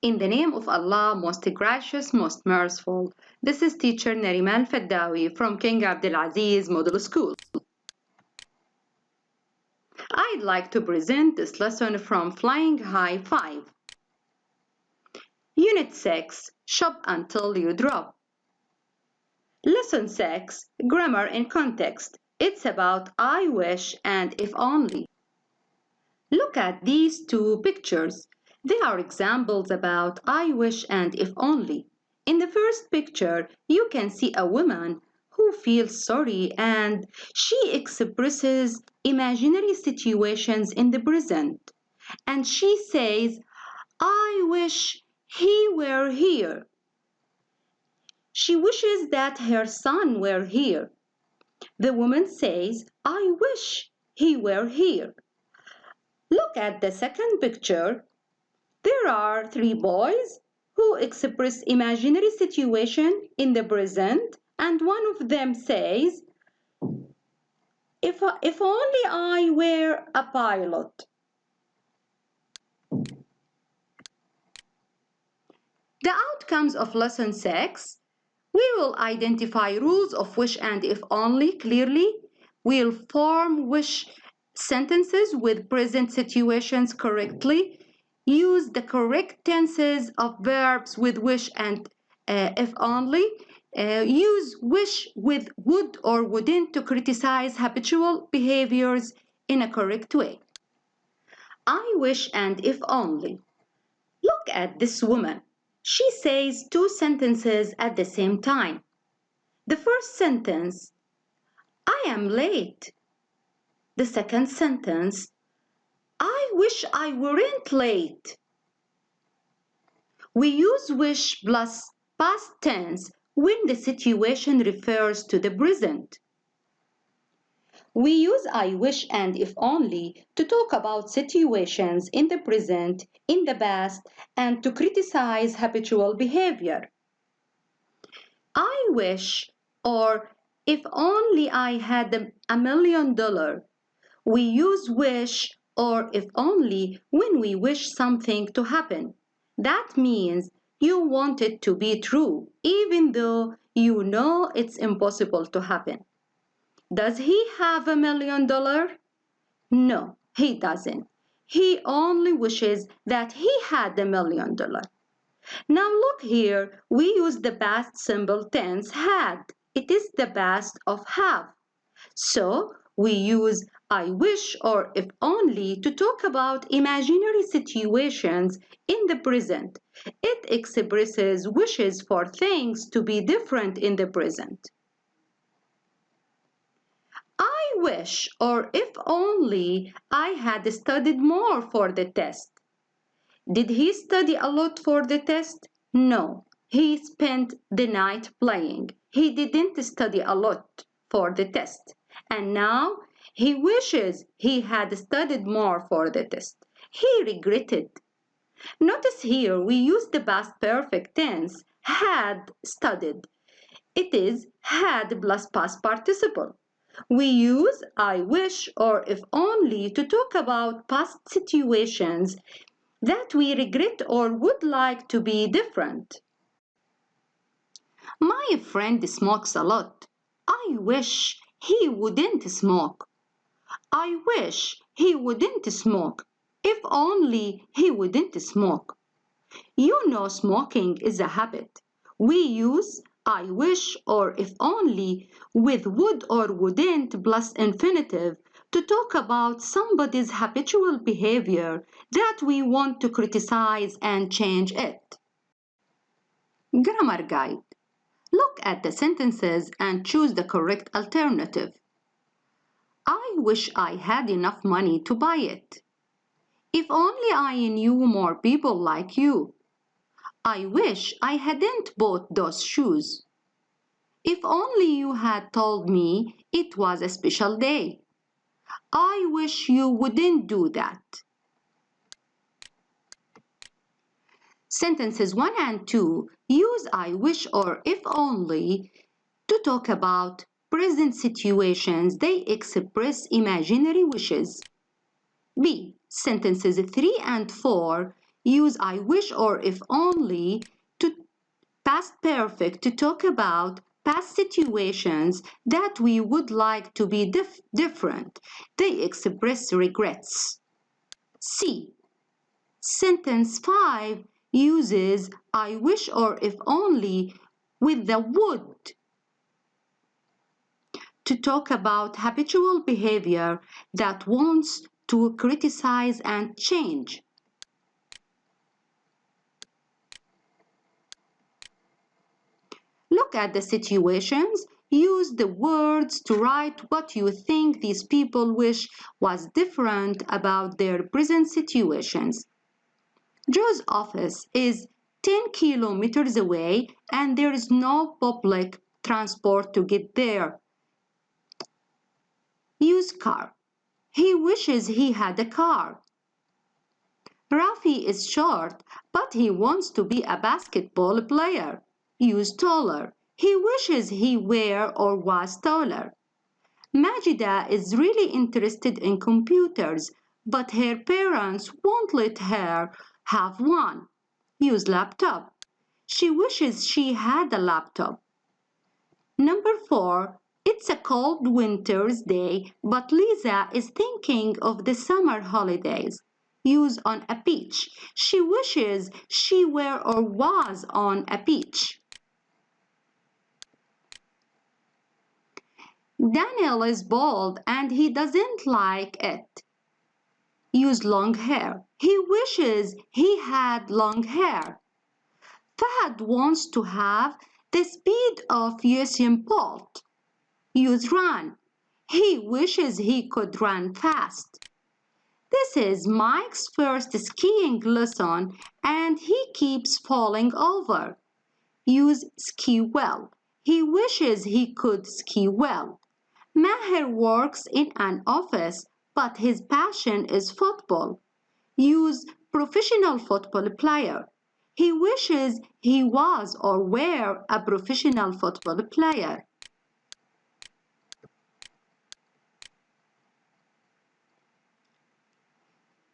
In the name of Allah, most gracious, most merciful. This is teacher Nariman Faddawi from King Abdulaziz Model School. I'd like to present this lesson from Flying High 5. Unit 6, Shop Until You Drop. Lesson 6, Grammar and Context. It's about I wish and if only. Look at these two pictures. They are examples about I wish and if only. In the first picture, you can see a woman who feels sorry and she expresses imaginary situations in the present. And she says, I wish he were here. She wishes that her son were here. The woman says, I wish he were here. Look at the second picture. There are three boys who express imaginary situation in the present, and one of them says, if only I were a pilot. The outcomes of lesson 6. We will identify rules of wish and if only clearly. We'll form wish sentences with present situations correctly. Use the correct tenses of verbs with wish and if only. Use wish with would or wouldn't to criticize habitual behaviors in a correct way. I wish and if only. Look at this woman. She says two sentences at the same time. The first sentence, I am late. The second sentence, I wish I weren't late. We use wish plus past tense when the situation refers to the present. We use I wish and if only to talk about situations in the present, in the past, and to criticize habitual behavior. I wish, or if only I had $1 million. We use wish or if only when we wish something to happen. That means you want it to be true, even though you know it's impossible to happen. Does he have $1 million? No, he doesn't. He only wishes that he had $1 million. Now look here, we use the past simple tense had. It is the past of have. So we use I wish or if only to talk about imaginary situations in the present. It expresses wishes for things to be different in the present. I wish or if only I had studied more for the test. Did he study a lot for the test? No, he spent the night playing. He didn't study a lot for the test. And now he wishes he had studied more for the test. He regretted. Notice here we use the past perfect tense, had studied. It is had plus past participle. We use I wish or if only to talk about past situations that we regret or would like to be different. My friend smokes a lot. I wish he wouldn't smoke. I wish he wouldn't smoke. If only he wouldn't smoke. You know smoking is a habit. We use I wish or if only with would or wouldn't plus infinitive to talk about somebody's habitual behavior that we want to criticize and change it. Grammar guide. Look at the sentences and choose the correct alternative. I wish I had enough money to buy it. If only I knew more people like you. I wish I hadn't bought those shoes. If only you had told me it was a special day. I wish you wouldn't do that. Sentences 1 and 2 use I wish or if only to talk about present situations. They express imaginary wishes. B. Sentences 3 and 4 use I wish or if only to past perfect to talk about past situations that we would like to be different. They express regrets. C. Sentence 5 uses I wish or if only with the would to talk about habitual behavior that wants to criticize and change. Look at the situations. Use the words to write what you think these people wish was different about their present situations. Joe's office is 10 kilometers away and there is no public transport to get there. Use car. He wishes he had a car. Rafi is short, but he wants to be a basketball player. Use taller. He wishes he were or was taller. Majida is really interested in computers, but her parents won't let her have one. Use laptop. She wishes she had a laptop. Number 4. It's a cold winter's day, but Lisa is thinking of the summer holidays. Use on a beach. She wishes she were or was on a beach. Daniel is bald and he doesn't like it. Use long hair. He wishes he had long hair. Fahad wants to have the speed of Usain Bolt. Use run. He wishes he could run fast. This is Mike's first skiing lesson and he keeps falling over. Use ski well. He wishes he could ski well. Maher works in an office, but his passion is football. Use professional football player. He wishes he was or were a professional football player.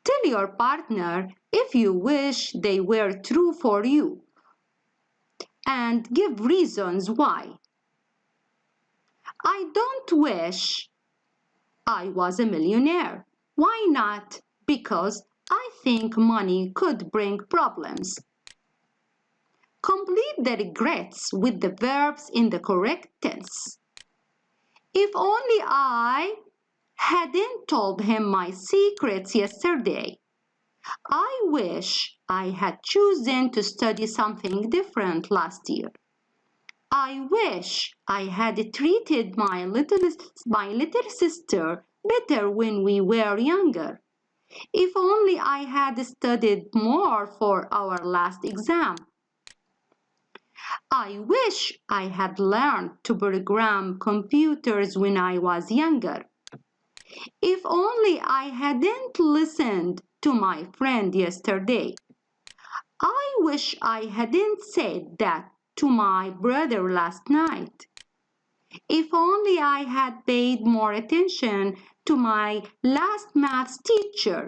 Tell your partner if you wish they were true for you and give reasons why. I don't wish I was a millionaire. Why not? Because I think money could bring problems. Complete the regrets with the verbs in the correct tense. If only I hadn't told him my secrets yesterday. I wish I had chosen to study something different last year. I wish I had treated my little sister better when we were younger. If only I had studied more for our last exam. I wish I had learned to program computers when I was younger. If only I hadn't listened to my friend yesterday. I wish I hadn't said that to my brother last night. If only I had paid more attention to my last maths teacher.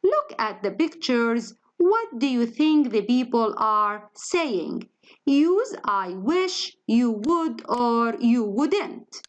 Look at the pictures. What do you think the people are saying? Use I wish, you would, or you wouldn't.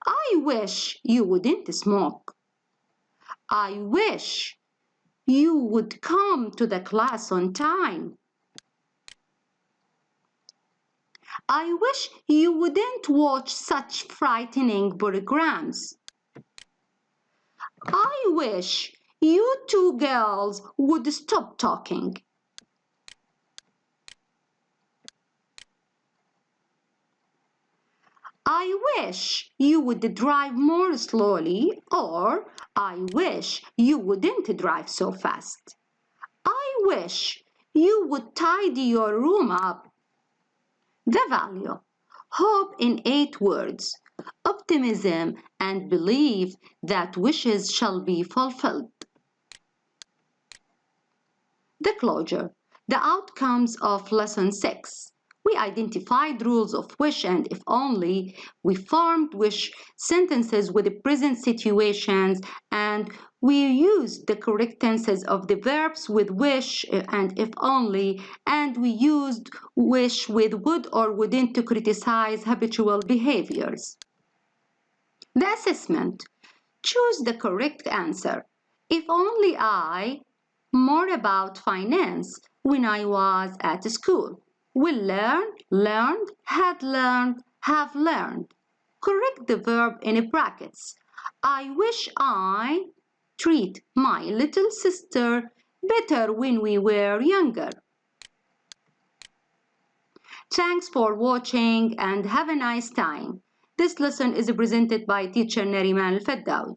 I wish you wouldn't smoke. I wish you would come to the class on time. I wish you wouldn't watch such frightening programs. I wish you two girls would stop talking. I wish you would drive more slowly, or I wish you wouldn't drive so fast. I wish you would tidy your room up. The value. Hope in 8 words. Optimism and belief that wishes shall be fulfilled. The closure. The outcomes of lesson 6. We identified rules of wish and if only. We formed wish sentences with the present situations, and we used the correct tenses of the verbs with wish and if only, and we used wish with would or wouldn't to criticize habitual behaviors. The assessment. Choose the correct answer. If only I, more about finance when I was at school. Will learn, learned, had learned, have learned. Correct the verb in brackets. I wish I treat my little sister better when we were younger. Thanks for watching and have a nice time. This lesson is presented by teacher Nariman Al-Faddawi.